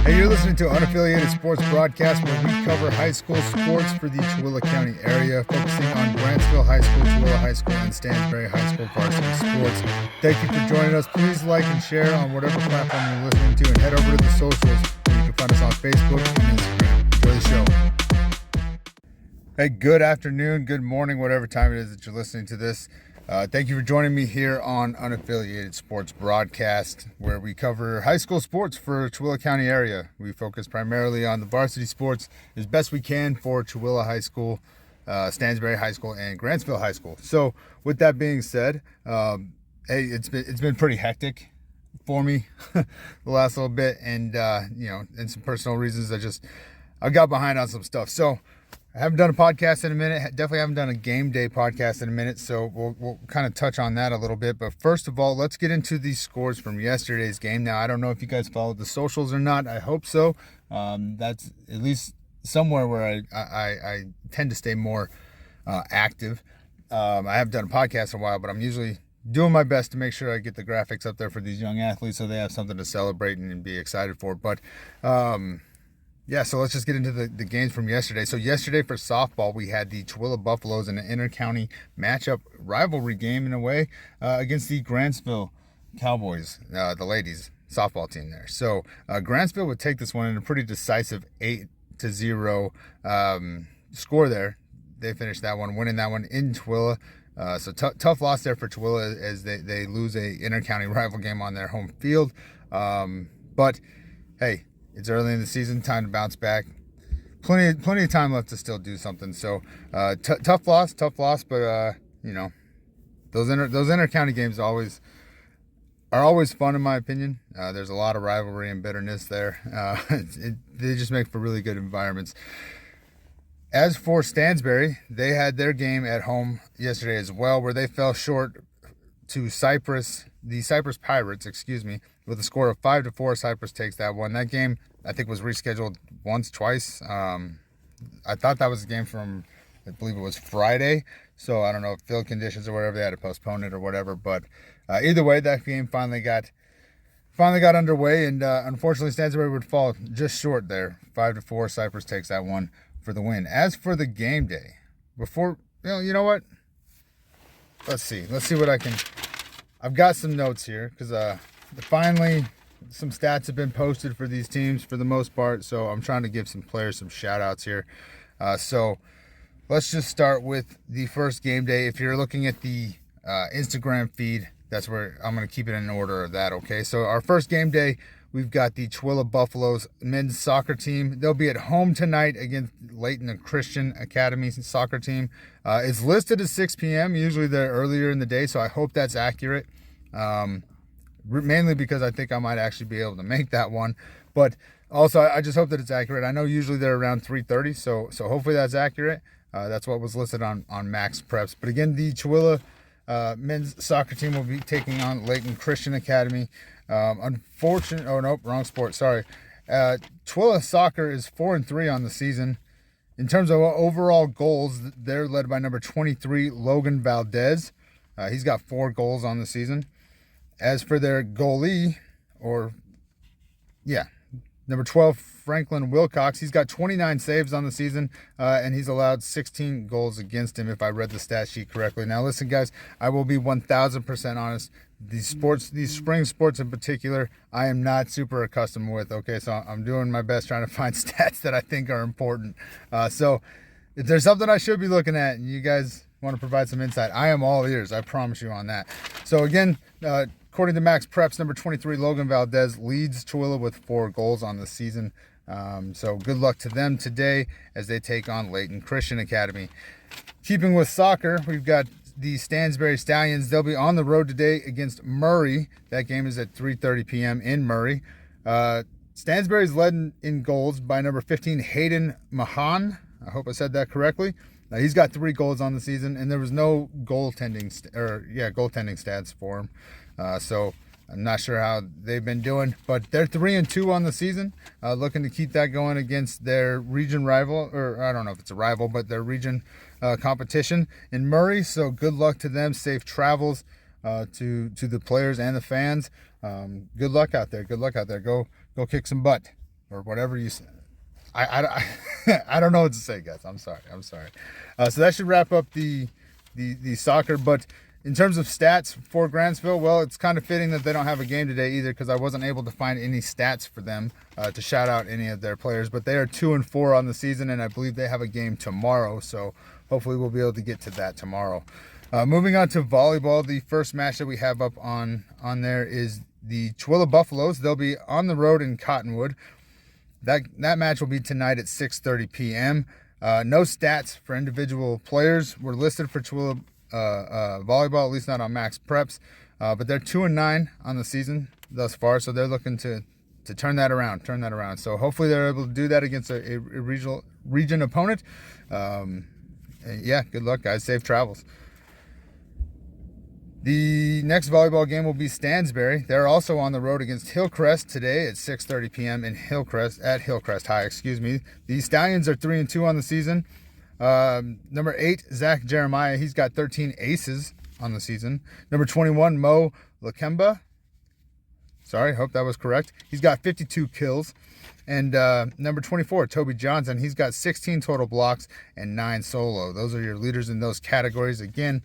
Hey, you're listening to Unaffiliated Sports Broadcast, where we cover high school sports for the Tooele County area, focusing on Grantsville High School, Tooele High School, and Stansbury High School varsity sports. Thank you for joining us. Please like and share on whatever platform you're listening to, and head over to the socials where you can find us on Facebook and Instagram. Enjoy the show. Hey, good afternoon, good morning, whatever time it is that you're listening to this. Thank you for joining me here on Unaffiliated Sports Broadcast, where we cover high school sports for Tooele County area. We focus primarily on the varsity sports as best we can for Tooele High School, Stansbury High School, and Grantsville High School. So, with that being said, hey, it's been pretty hectic for me the last little bit, and and some personal reasons I got behind on some stuff. So, I haven't done a podcast in a minute. Definitely haven't done a game day podcast in a minute, so we'll kind of touch on that a little bit. But first of all, let's get into the scores from yesterday's game. Now, I don't know if you guys followed the socials or not. I hope so. That's at least somewhere where I tend to stay more active. I haven't done a podcast in a while, but I'm usually doing my best to make sure I get the graphics up there for these young athletes so they have something to celebrate and be excited for. But yeah, so let's just get into the games from yesterday. So yesterday for softball, we had the Tooele Buffaloes in an inter-county matchup rivalry game in a way against the Grantsville Cowboys, the ladies softball team there. So Grantsville would take this one in a pretty decisive 8-0 score there. They finished that one, winning that one in Tooele. So tough loss there for Tooele as they lose a inter-county rival game on their home field. But hey, it's early in the season, time to bounce back. Plenty of time left to still do something. So tough loss, but those inter-county games are always fun in my opinion. There's a lot of rivalry and bitterness there. They just make for really good environments. As for Stansbury, they had their game at home yesterday as well, where they fell short to the Cypress Pirates, with a score of 5-4. Cypress takes that one. That game, I think, was rescheduled twice. I thought that was a game from, I believe it was Friday. So I don't know if field conditions or whatever, they had to postpone it or whatever. But either way, that game finally got underway, and unfortunately, Stansbury would fall just short there. 5-4. Cypress takes that one for the win. As for the game day, you know what? Let's see what I can. I've got some notes here because finally some stats have been posted for these teams for the most part. So I'm trying to give some players some shout outs here. So let's just start with the first game day. If you're looking at the Instagram feed, that's where I'm going to keep it in order of that. Okay. So our first game day, we've got the Tooele Buffaloes men's soccer team. They'll be at home tonight against Layton Christian Academy soccer team. It's listed as 6 p.m. Usually they're earlier in the day, so I hope that's accurate. Mainly because I think I might actually be able to make that one. But also, I just hope that it's accurate. I know usually they're around 3:30, so hopefully that's accurate. That's what was listed on Max Preps. But again, the Tooele men's soccer team will be taking on Layton Christian Academy. Wrong sport. Sorry. Tooele soccer is 4-3 on the season. In terms of overall goals, they're led by number 23, Logan Valdez. He's got 4 goals on the season. As for their goalie, number 12, Franklin Wilcox, he's got 29 saves on the season, and he's allowed 16 goals against him, if I read the stat sheet correctly. Now, listen, guys, I will be 1,000% honest. These spring sports in particular, I am not super accustomed with. Okay, so I'm doing my best trying to find stats that I think are important. So if there's something I should be looking at and you guys want to provide some insight, I am all ears. I promise you on that. So again, according to Max Preps, number 23, Logan Valdez, leads Tooele with 4 goals on the season. So good luck to them today as they take on Layton Christian Academy. Keeping with soccer, we've got the Stansbury Stallions. They'll be on the road today against Murray. That game is at 3:30 p.m. in Murray. Stansbury's led in goals by number 15, Hayden Mahan. I hope I said that correctly. He's got 3 goals on the season, and there was no goaltending stats for him. So I'm not sure how they've been doing, but they're 3-2 on the season, looking to keep that going against their region rival, or I don't know if it's a rival, but their region competition in Murray. So good luck to them. Safe travels to the players and the fans. Good luck out there. Go kick some butt. or whatever you say. I don't know what to say, guys. I'm sorry. So that should wrap up the soccer. But in terms of stats for Grantsville, well, it's kind of fitting that they don't have a game today either, because I wasn't able to find any stats for them to shout out any of their players. But they are 2-4 on the season, and I believe they have a game tomorrow. So hopefully we'll be able to get to that tomorrow. Moving on to volleyball, the first match that we have up on there is the Tooele Buffaloes. They'll be on the road in Cottonwood. That match will be tonight at 6:30 p.m. No stats for individual players were listed for Tooele volleyball, at least not on Max Preps. But they're 2-9 on the season thus far, so they're looking to turn that around. So hopefully they're able to do that against a region opponent. Yeah, good luck, guys. Safe travels. The next volleyball game will be Stansbury. They're also on the road against Hillcrest today at 6:30 p.m. at Hillcrest High. The Stallions are 3-2 on the season. Number 8, Zach Jeremiah. He's got 13 aces on the season. Number 21, Mo Lakemba. Sorry, hope that was correct. He's got 52 kills. And number 24, Toby Johnson. He's got 16 total blocks and 9 solo. Those are your leaders in those categories. Again,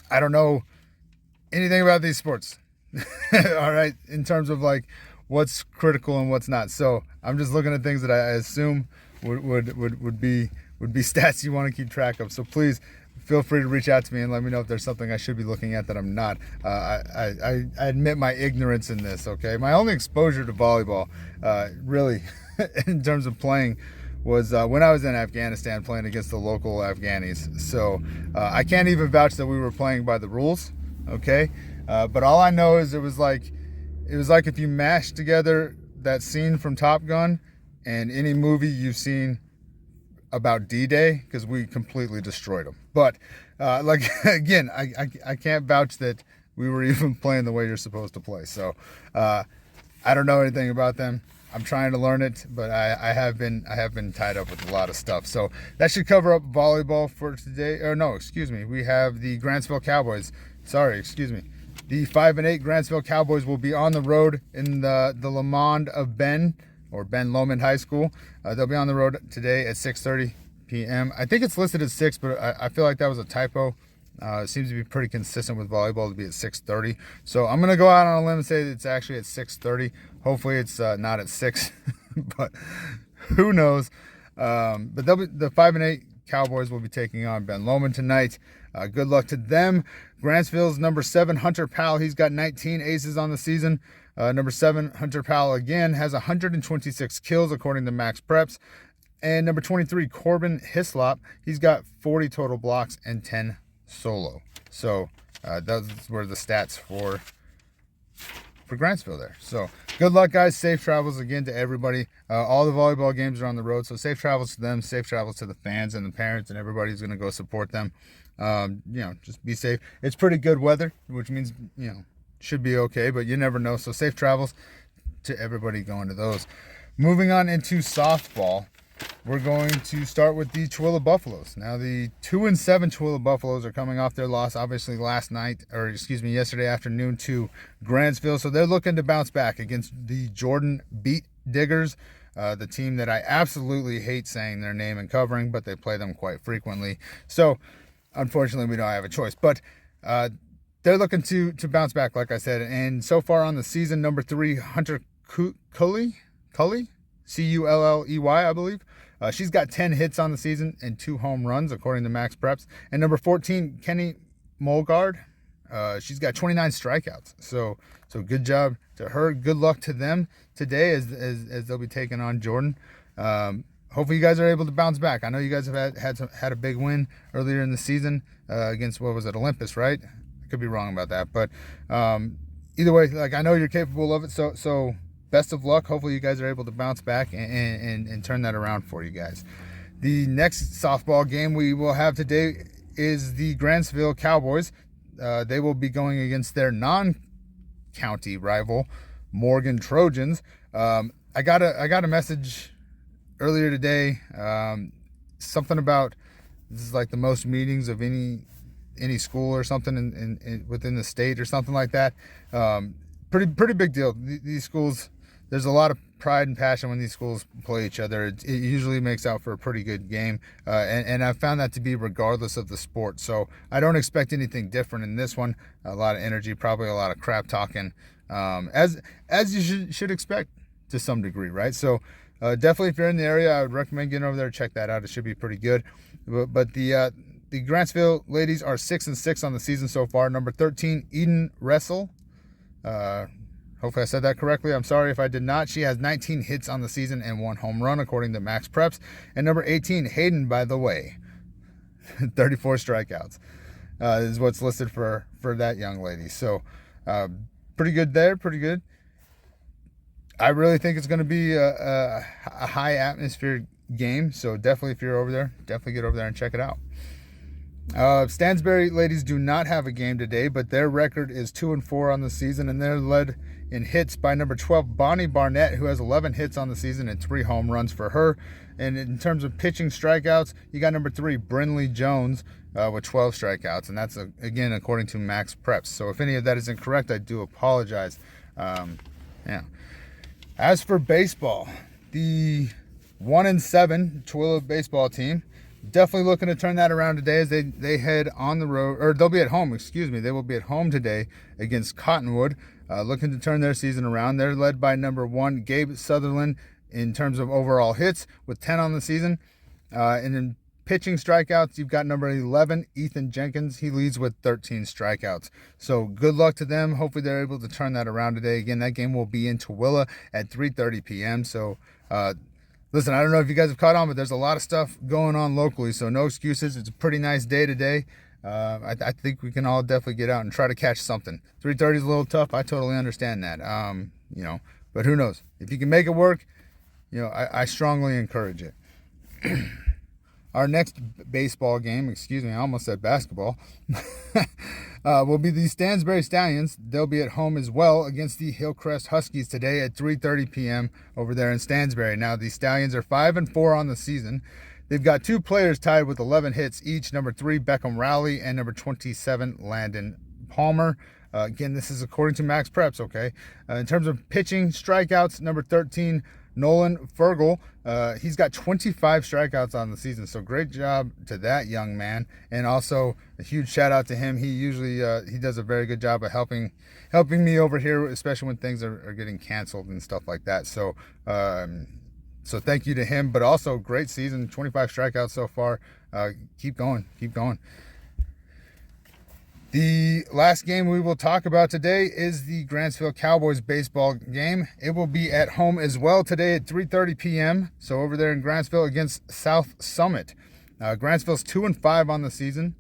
I don't know anything about these sports. All right, in terms of like what's critical and what's not. So I'm just looking at things that I assume would be stats you want to keep track of. So please feel free to reach out to me and let me know if there's something I should be looking at that I'm not. I admit my ignorance in this. Okay, my only exposure to volleyball, really, in terms of playing, was when I was in Afghanistan playing against the local Afghanis. So I can't even vouch that we were playing by the rules. Okay, but all I know is it was like if you mashed together that scene from Top Gun and any movie you've seen about D-Day, because we completely destroyed them. But like again, I can't vouch that we were even playing the way you're supposed to play. So I don't know anything about them. I'm trying to learn it, but I have been tied up with a lot of stuff. So that should cover up volleyball for today. Or no, excuse me. We have the Grantsville Cowboys. The 5-8 Grantsville Cowboys will be on the road in the Lamond of Ben, or Ben Lomond High School. They'll be on the road today at 6:30 p.m. I think it's listed at 6, but I feel like that was a typo. It seems to be pretty consistent with volleyball to be at 6:30. So I'm going to go out on a limb and say that it's actually at 6:30. Hopefully it's not at 6, but who knows. But the 5-8 Cowboys will be taking on Ben Lomond tonight. Good luck to them. Grantsville's number 7, Hunter Powell. He's got 19 aces on the season. Number 7, Hunter Powell, again, has 126 kills according to Max Preps. And number 23, Corbin Hislop. He's got 40 total blocks and 10 solo. So those were the stats for Grantsville there. So good luck, guys. Safe travels again to everybody. All the volleyball games are on the road, so safe travels to them. Safe travels to the fans and the parents and everybody who's going to go support them. Just be safe. It's pretty good weather, which means, should be okay, but you never know. So safe travels to everybody going to those. Moving on into softball, we're going to start with the Tooele Buffaloes. Now, the 2-7 Tooele Buffaloes are coming off their loss, obviously, yesterday afternoon to Grantsville. So they're looking to bounce back against the Jordan Beat Diggers, the team that I absolutely hate saying their name and covering, but they play them quite frequently. So unfortunately, we don't have a choice. But they're looking to bounce back, like I said. And so far on the season, number 3, Hunter Culley, Culley, I believe. She's got 10 hits on the season and 2 home runs, according to Max Preps. And number 14, Kenny Molgard. She's got 29 strikeouts. So good job to her. Good luck to them today as they'll be taking on Jordan. Hopefully you guys are able to bounce back. I know you guys have had a big win earlier in the season against, Olympus, right? I could be wrong about that. But either way, I know you're capable of it. So best of luck. Hopefully you guys are able to bounce back and turn that around for you guys. The next softball game we will have today is the Grantsville Cowboys. They will be going against their non-county rival, Morgan Trojans. I got a message earlier today, something about this is like the most meetings of any school or something in within the state or something like that. Pretty big deal. These schools, there's a lot of pride and passion when these schools play each other. It usually makes out for a pretty good game, and I've found that to be regardless of the sport. So I don't expect anything different in this one. A lot of energy, probably a lot of crap talking, as you should expect to some degree, right? So definitely, if you're in the area, I would recommend getting over there and check that out. It should be pretty good. But the Grantsville ladies are 6-6 on the season so far. Number 13, Eden Wrestle. Hopefully I said that correctly. I'm sorry if I did not. She has 19 hits on the season and 1 home run, according to Max Preps. And number 18, Hayden, by the way, 34 strikeouts is what's listed for that young lady. So pretty good there, pretty good. I really think it's going to be a high atmosphere game. So definitely, if you're over there, definitely get over there and check it out. Stansbury ladies do not have a game today, but their record is 2-4 on the season, and they're led in hits by number 12, Bonnie Barnett, who has 11 hits on the season and 3 home runs for her. And in terms of pitching strikeouts, you got number 3, Brinley Jones, with 12 strikeouts, and that's, again, according to Max Preps. So if any of that is incorrect, I do apologize. Yeah. As for baseball, the 1-7 Tooele baseball team, definitely looking to turn that around today as they head on the road, or they'll be at home, excuse me. They will be at home today against Cottonwood, looking to turn their season around. They're led by number 1, Gabe Sutherland, in terms of overall hits with 10 on the season. And in pitching strikeouts, you've got number 11, Ethan Jenkins. He leads with 13 strikeouts. So good luck to them. Hopefully they're able to turn that around today. Again, that game will be in Tooele at 3:30 p.m. So, listen, I don't know if you guys have caught on, but there's a lot of stuff going on locally, so no excuses. It's a pretty nice day today. I think we can all definitely get out and try to catch something. 3:30 is a little tough. I totally understand that. But who knows? If you can make it work, I strongly encourage it. Our next baseball game, excuse me, I almost said basketball, will be the Stansbury Stallions. They'll be at home as well against the Hillcrest Huskies today at 3:30 p.m. over there in Stansbury. Now, the Stallions are 5-4 on the season. They've got 2 players tied with 11 hits each, number 3, Beckham Rowley, and number 27, Landon Palmer. Again, this is according to Max Preps, okay? In terms of pitching strikeouts, number 13, Nolan Fergal, he's got 25 strikeouts on the season, so great job to that young man. And also a huge shout out to him. He usually he does a very good job of helping me over here, especially when things are getting canceled and stuff like that. So so thank you to him, but also great season, 25 strikeouts so far. Keep going. The last game we will talk about today is the Grantsville Cowboys baseball game. It will be at home as well today at 3:30 p.m. So over there in Grantsville against South Summit. Grantsville's 2-5 on the season.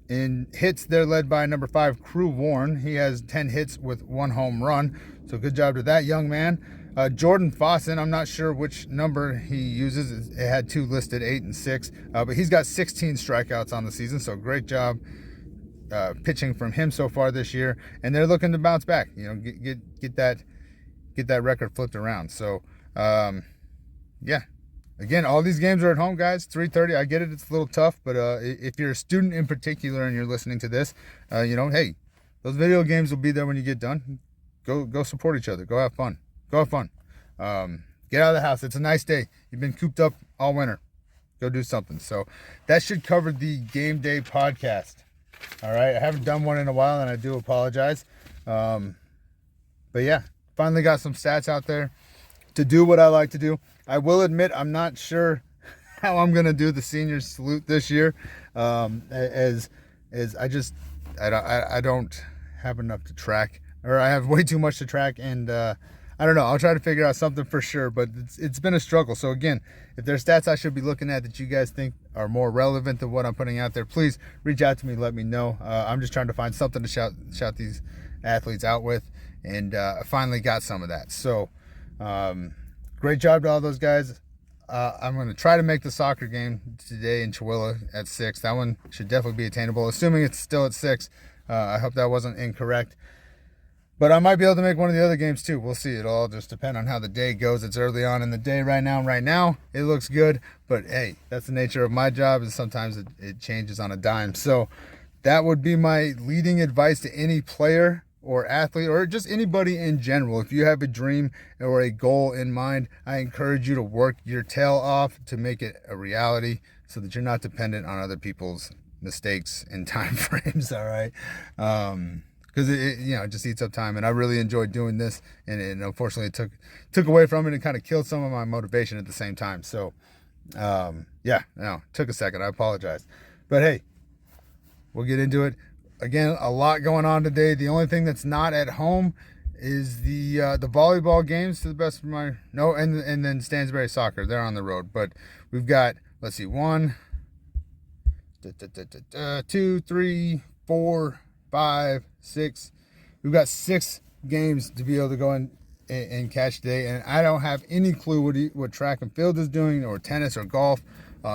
In hits, they're led by number 5, Crew Warren. He has 10 hits with 1 home run. So good job to that young man. Jordan Fossen, I'm not sure which number he uses. It had 2 listed, 8 and 6. But he's got 16 strikeouts on the season. So great job pitching from him so far this year, and they're looking to bounce back. Get that record flipped around. So, yeah. Again, all these games are at home, guys. 3:30. I get it; it's a little tough, but if you're a student in particular and you're listening to this, hey, those video games will be there when you get done. Go support each other. Go have fun. Get out of the house. It's a nice day. You've been cooped up all winter. Go do something. So that should cover the Game Day podcast. All right, I haven't done one in a while, and I do apologize. But yeah, finally got some stats out there to do what I like to do. I will admit I'm not sure how I'm gonna do the senior salute this year, as I don't have enough to track, or I have way too much to track, and I don't know. I'll try to figure out something for sure, but it's been a struggle. So again, if there's stats I should be looking at that you guys think are more relevant than what I'm putting out there, please reach out to me. Let me know. I'm just trying to find something to shout these athletes out with, and I finally got some of that. So great job to all those guys. I'm going to try to make the soccer game today in Tooele at 6. That one should definitely be attainable, assuming it's still at 6. I hope that wasn't incorrect. But I might be able to make one of the other games too. We'll see. It'll all just depend on how the day goes. It's early on in the day right now. Right now, it looks good. But hey, that's the nature of my job, and sometimes it changes on a dime. So that would be my leading advice to any player or athlete, or just anybody in general, if you have a dream or a goal in mind, I encourage you to work your tail off to make it a reality so that you're not dependent on other people's mistakes and time frames. All right. Because it just eats up time, and I really enjoyed doing this, and unfortunately it took away from it and kind of killed some of my motivation at the same time. So took a second. I apologize, but hey, we'll get into it. Again, a lot going on today. The only thing that's not at home is the volleyball games, to the best of my and then Stansbury soccer. They're on the road, but we've got, let's see, 1, 2, 3, 4, 5, 6. We've got 6 games to be able to go and catch today, and I don't have any clue what track and field is doing, or tennis or golf.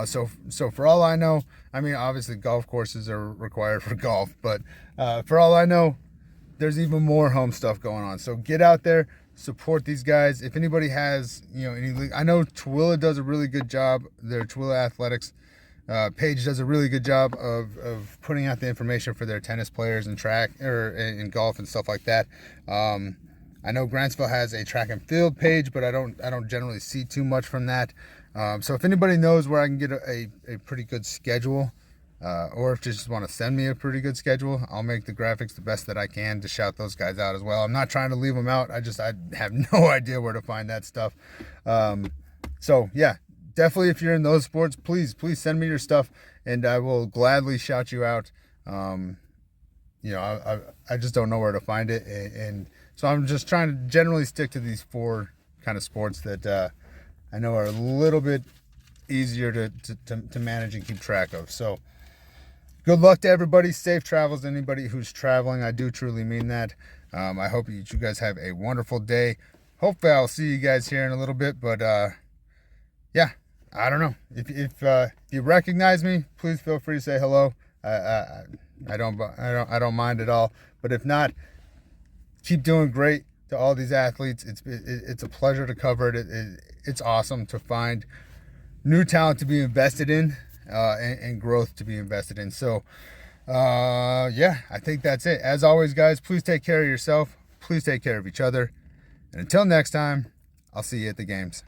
So for all I know, I mean, obviously golf courses are required for golf, but for all I know, there's even more home stuff going on. So get out there, support these guys. If anybody has, I know Tooele does a really good job. Their Tooele Athletics page does a really good job of putting out the information for their tennis players and track or in golf and stuff like that. I know Grantsville has a track and field page, but I don't generally see too much from that. So if anybody knows where I can get a pretty good schedule, or if you just want to send me a pretty good schedule, I'll make the graphics the best that I can to shout those guys out as well. I'm not trying to leave them out. I have no idea where to find that stuff. So yeah, definitely if you're in those sports, please send me your stuff, and I will gladly shout you out. I just don't know where to find it, and so I'm just trying to generally stick to these 4 kind of sports that I know are a little bit easier to manage and keep track of. So good luck to everybody. Safe travels to anybody who's traveling. I do truly mean that. I hope you guys have a wonderful day. Hopefully I'll see you guys here in a little bit, but I don't know. If you recognize me, please feel free to say hello. I don't mind at all. But if not, keep doing great to all these athletes. It's a pleasure to cover it. It's awesome to find new talent to be invested in, and growth to be invested in. So I think that's it. As always, guys, please take care of yourself. Please take care of each other. And until next time, I'll see you at the games.